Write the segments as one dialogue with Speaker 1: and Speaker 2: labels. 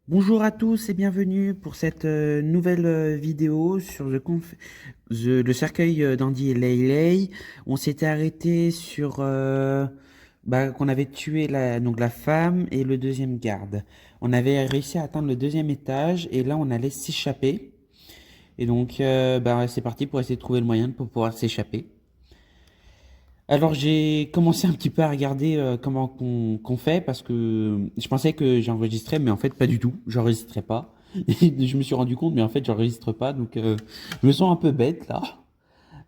Speaker 1: Bonjour à tous et bienvenue pour cette nouvelle vidéo sur le cercueil d'Andy et Leyley. On s'était arrêté sur qu'on avait tué la femme et le deuxième garde. On avait réussi à atteindre le deuxième étage et là on allait s'échapper. Et donc c'est parti pour essayer de trouver le moyen pour pouvoir s'échapper. Alors j'ai commencé un petit peu à regarder comment qu'on fait parce que je pensais que j'enregistrais mais en fait pas du tout, j'enregistrais pas. Et je me suis rendu compte mais en fait j'enregistre pas donc je me sens un peu bête là.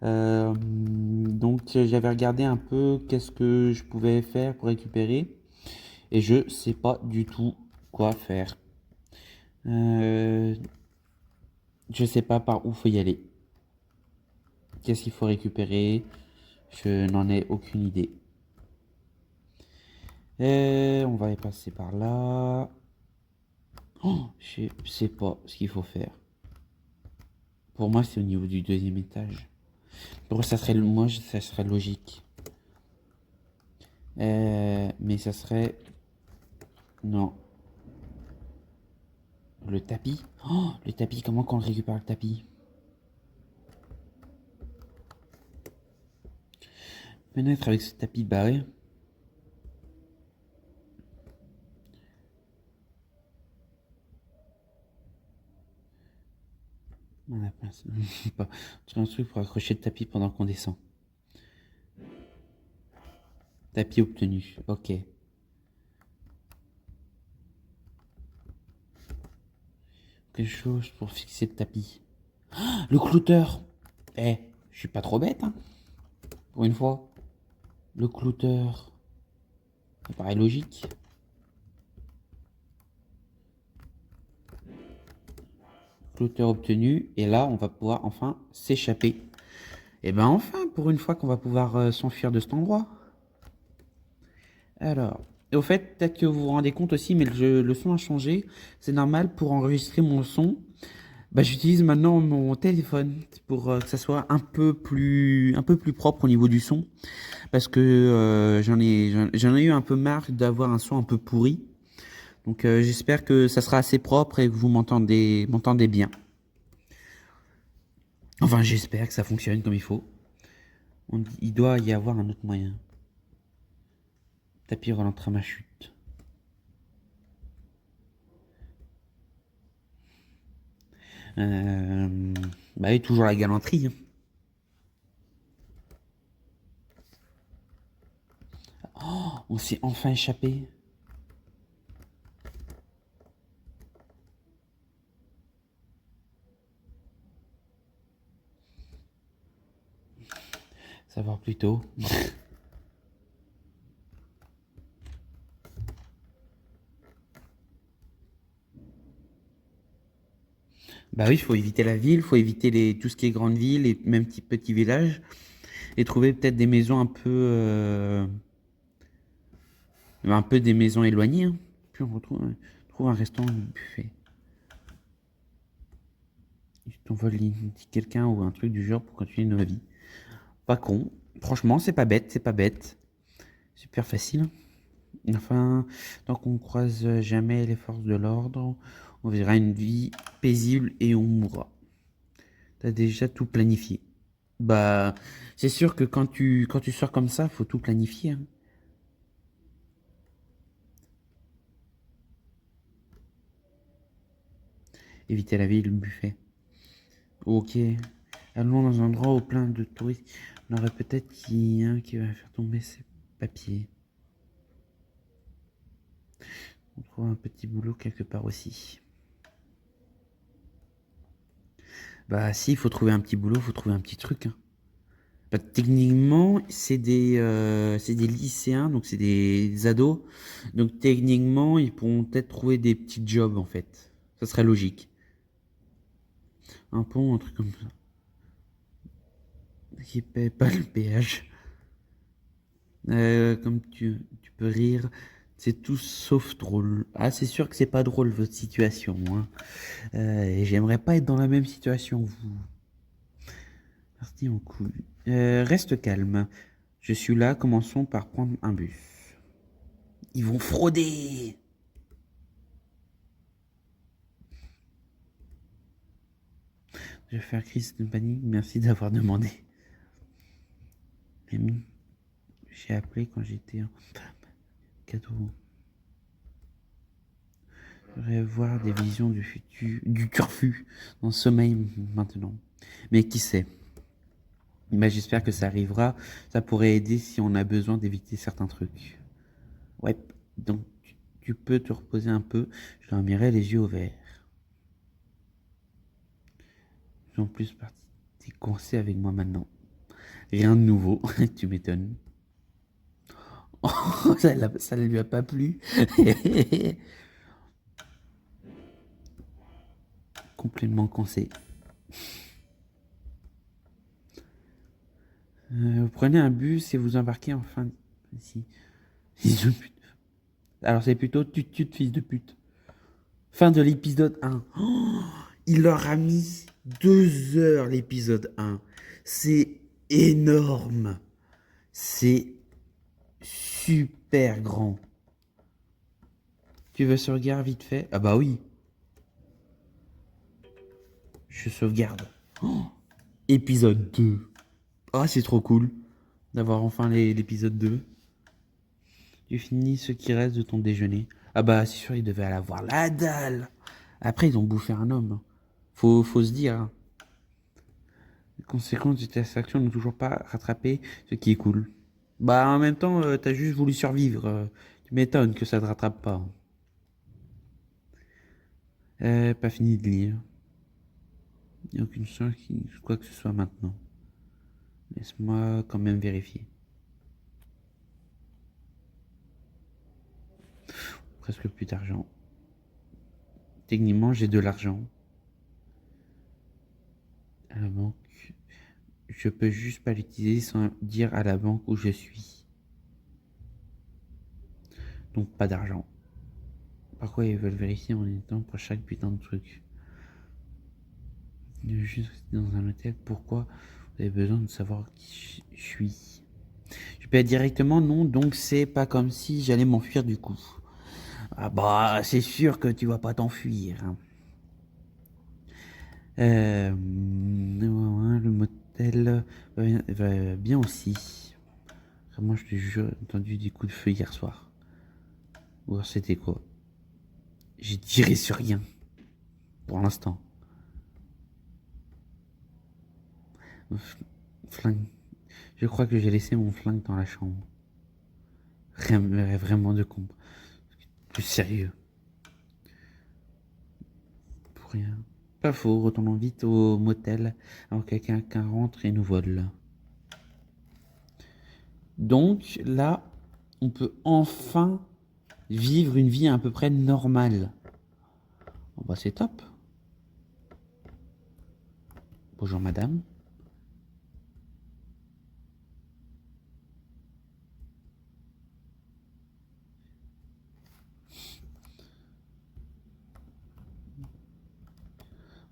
Speaker 1: J'avais regardé un peu qu'est-ce que je pouvais faire pour récupérer et je sais pas du tout quoi faire. Euh, je sais pas par où faut y aller. Qu'est-ce qu'il faut récupérer? Je n'en ai aucune idée. Et on va y passer par là. Oh, je sais pas ce qu'il faut faire. Pour moi, c'est au niveau du deuxième étage. Pour moi, ça serait logique. Mais ça serait... Non. Le tapis. Oh, le tapis, comment qu'on récupère le tapis? Peut-être avec ce tapis barré. On a pas... pas. Un truc pour accrocher le tapis pendant qu'on descend. Tapis obtenu. Ok. Quelque chose pour fixer le tapis. Le clouteur. Je suis pas trop bête, hein. Pour une fois. Le clouteur. Ça paraît logique. Clouteur obtenu. Et là, on va pouvoir enfin s'échapper. Et ben enfin, pour une fois qu'on va pouvoir s'enfuir de cet endroit. Alors, et au fait, peut-être que vous vous rendez compte aussi, mais le son a changé. C'est normal pour enregistrer mon son. Bah, j'utilise maintenant mon téléphone pour que ça soit un peu plus propre au niveau du son. Parce que j'en ai eu un peu marre d'avoir un son un peu pourri. Donc j'espère que ça sera assez propre et que vous m'entendez bien. Enfin, j'espère que ça fonctionne comme il faut. Il doit y avoir un autre moyen. Tapis ralentira ma chute. Euh, Bah oui, toujours la galanterie, hein. Oh, on s'est enfin échappé. Savoir plus tôt. Bah oui, il faut éviter la ville, il faut éviter tout ce qui est grande ville et même petits villages. Et trouver peut-être des maisons un peu des maisons éloignées, hein. Puis trouve un restaurant, un buffet. On vole quelqu'un ou un truc du genre pour continuer nos vies. Pas con. Franchement, c'est pas bête, c'est pas bête. Super facile. Enfin, tant qu'on ne croise jamais les forces de l'ordre, on verra une vie paisible et on mourra. T'as déjà tout planifié. Bah, c'est sûr que quand tu sors comme ça, faut tout planifier, hein. Éviter la ville, le buffet. Ok. Allons dans un endroit où plein de touristes. On aurait peut-être qui va faire tomber ses papiers. On trouve un petit boulot quelque part aussi. Bah si, il faut trouver un petit boulot, il faut trouver un petit truc, hein. Bah, techniquement, c'est des lycéens, donc c'est des ados. Donc techniquement, ils pourront peut-être trouver des petits jobs en fait. Ça serait logique. Un pont, un truc comme ça. Qui paie pas le péage. Comme tu peux rire, c'est tout sauf drôle. Ah, c'est sûr que c'est pas drôle votre situation, hein. Et j'aimerais pas être dans la même situation que vous. Parti en couille. Reste calme. Je suis là, commençons par prendre un bus. Ils vont frauder. Je vais faire crise de panique. Merci d'avoir demandé. Mamie, j'ai appelé quand j'étais en cadeau. Je voudrais voir des visions du futur, du turfu dans le sommeil maintenant. Mais qui sait? Mais j'espère que ça arrivera. Ça pourrait aider si on a besoin d'éviter certains trucs. Ouais, donc tu peux te reposer un peu. Je dormirai les yeux ouverts. En plus, parti, t'es coincé avec moi maintenant. Rien de nouveau, tu m'étonnes. Oh, ça ne lui a pas plu. Complètement coincé. Vous prenez un bus et vous embarquez en fin de... Si. Fils de pute. Alors c'est plutôt tut fils de pute. Fin de l'épisode 1. Oh, il leur a mis 2 heures l'épisode 1. C'est énorme. C'est super grand. Tu veux sauvegarde vite fait? Ah bah oui. Je sauvegarde. Oh, épisode 2. Ah, c'est trop cool d'avoir enfin l'épisode 2. Tu finis ce qui reste de ton déjeuner. Ah bah c'est sûr, ils devaient aller avoir la dalle. Après, ils ont bouffé un homme. Faut se dire. Hein. Les conséquences de tes actions n'ont toujours pas rattrapé, ce qui est cool. Bah en même temps, t'as juste voulu survivre. Tu m'étonnes que ça te rattrape pas. Pas fini de lire. Il n'y a aucune chance qu'il quoi que ce soit maintenant. Laisse-moi quand même vérifier. Presque plus d'argent. Techniquement, j'ai de l'argent. À la banque. Je peux juste pas l'utiliser sans dire à la banque où je suis. Donc pas d'argent. Pourquoi ils veulent vérifier mon état pour chaque putain de truc? Je juste rester dans un hôtel. Pourquoi vous avez besoin de savoir qui je suis? Je peux être directement non, donc c'est pas comme si j'allais m'enfuir du coup. Ah bah c'est sûr que tu vas pas t'enfuir. Hein. Le motel va bien aussi. Moi je te jure, j'ai entendu des coups de feu hier soir. Ou alors c'était quoi? J'ai tiré sur rien. Pour l'instant. Flingue. Je crois que j'ai laissé mon flingue dans la chambre. Rien, vraiment de con. Plus sérieux. Pour rien. Pas faux, retournons vite au motel avant que quelqu'un rentre et nous vole. Donc là, on peut enfin vivre une vie à peu près normale. Bon bah c'est top. Bonjour madame.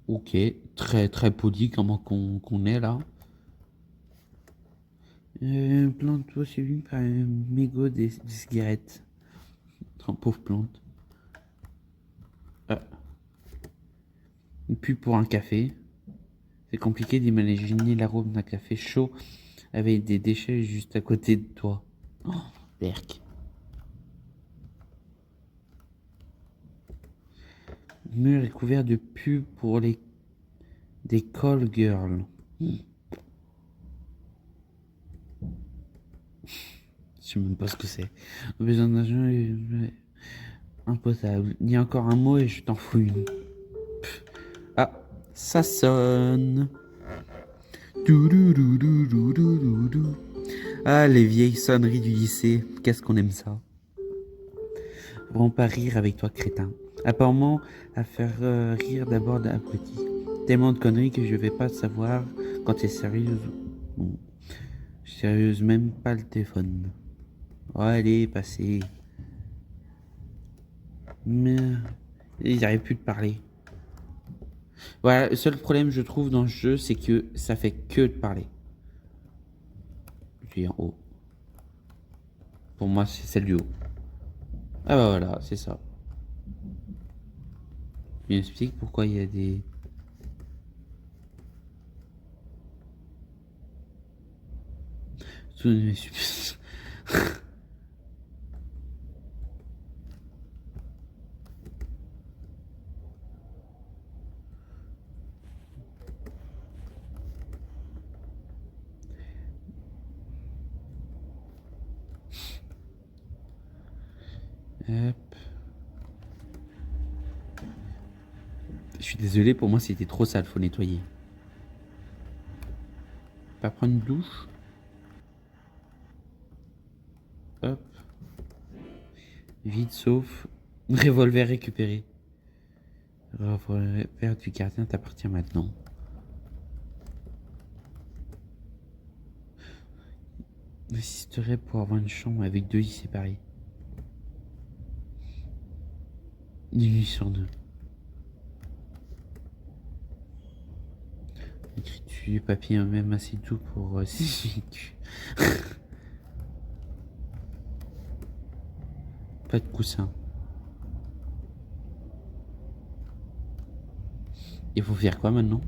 Speaker 1: Ok, très poli comment qu'on est là. Plante-toi chez lui par un mégot des cigarettes. Oh, pauvre plante. Ah. Une pub pour un café. C'est compliqué d'imaginer l'arôme d'un café chaud avec des déchets juste à côté de toi. Oh, berk. Le mur est couvert de pubs pour des call girls. Je sais même pas ce que c'est. Besoin d'argent impotable. Il y a encore un mot et je t'en fous une. Ah, ça sonne. Ah, les vieilles sonneries du lycée. Qu'est-ce qu'on aime ça. Vont pas rire avec toi, crétin. Apparemment, à faire rire d'abord d'abruti. Tellement de conneries que je vais pas savoir quand t'es sérieuse. Bon, sérieuse même pas le téléphone. Oh, allez, passez. Mais ils n'arrivent plus de parler. Voilà, le seul problème je trouve dans ce jeu, c'est que ça fait que de parler. Je suis en haut. Pour moi, c'est celle du haut. Ah bah voilà, c'est ça. Il explique pourquoi il y a des... Hop. Je suis désolé, pour moi c'était trop sale, faut nettoyer. Pas prendre une douche. Hop. Vide sauf. Revolver récupéré. Revolver du gardien t'appartient maintenant. J'insisterai pour avoir une chambre avec 2 lits séparés. Une nuit sur 2. Écriture du papier même assez doux pour pas de coussin. Il faut faire quoi maintenant?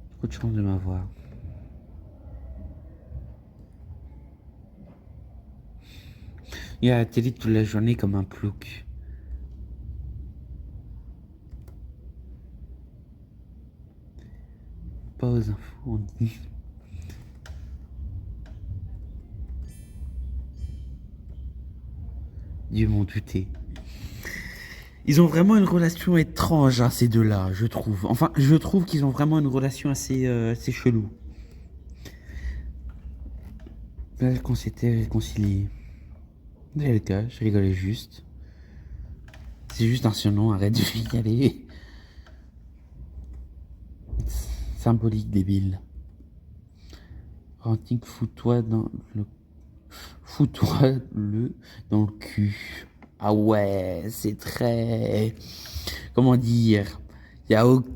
Speaker 1: Beaucoup de chance de m'avoir. Il y a la télé toute la journée comme un plouc. Pas aux infos, on dit. Dieu m'en douter. Ils ont vraiment une relation étrange, hein, ces deux-là, je trouve. Enfin, je trouve qu'ils ont vraiment une relation assez chelou. Là, qu'on s'était réconciliés. C'est le cas, je rigolais juste. C'est juste un surnom, arrête de y aller. Symbolique débile. Ranting, fous-toi le dans le cul. Ah ouais, c'est très... Comment dire? Il y a aucun...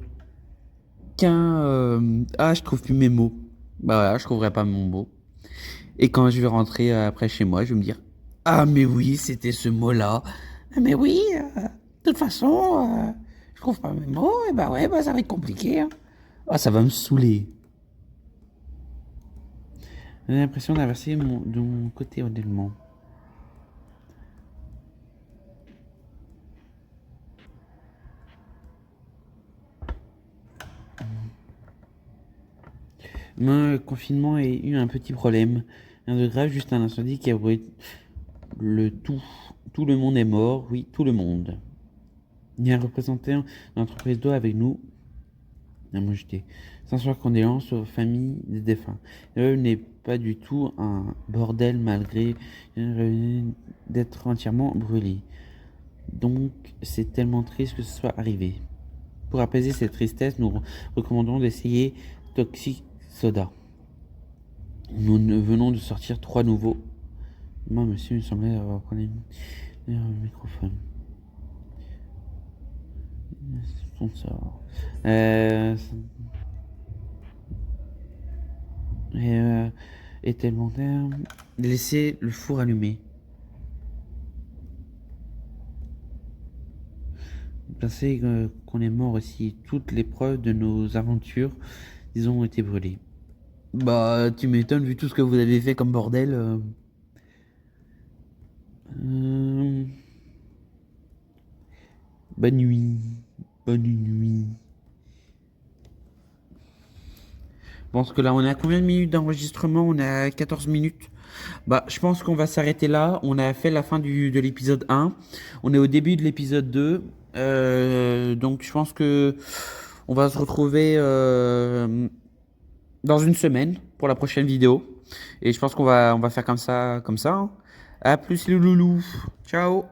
Speaker 1: Ah, je trouve plus mes mots. Bah voilà, je trouverai pas mon mot. Et quand je vais rentrer après chez moi, je vais me dire... Ah mais oui, c'était ce mot-là. Ah, mais oui, de toute façon, je trouve pas mes mots. Et bah ouais, bah ça va être compliqué. Hein. Ah, ça va me saouler. J'ai l'impression d'inverser de mon côté honnêtement. Moi, le confinement a eu un petit problème. Rien de grave, juste un incendie qui a brûlé le tout. Tout le monde est mort, oui, tout le monde. Il y a un représentant de l'entreprise d'eau avec nous. Ah, moi j'étais. Sincères condoléances aux familles des défunts. N'est pas du tout un bordel malgré d'être entièrement brûlé. Donc c'est tellement triste que ce soit arrivé. Pour apaiser cette tristesse, nous recommandons d'essayer Toxic Soda. Nous venons de sortir 3 nouveaux. Moi, monsieur, il me semblait avoir pris le microphone. Sponsor. Et tellement terme. Laissez le four allumé. Pensez qu'on est mort aussi. Toutes les preuves de nos aventures, ils ont été brûlées. Bah, tu m'étonnes vu tout ce que vous avez fait comme bordel. Bonne nuit. Bonne nuit. Je pense que là, on a combien de minutes d'enregistrement? On a 14 minutes. Bah, je pense qu'on va s'arrêter là. On a fait la fin de l'épisode 1. On est au début de l'épisode 2. Donc, je pense que on va se retrouver dans une semaine pour la prochaine vidéo. Et je pense qu'on va faire comme ça, comme ça. Hein. À plus les loulous. Ciao.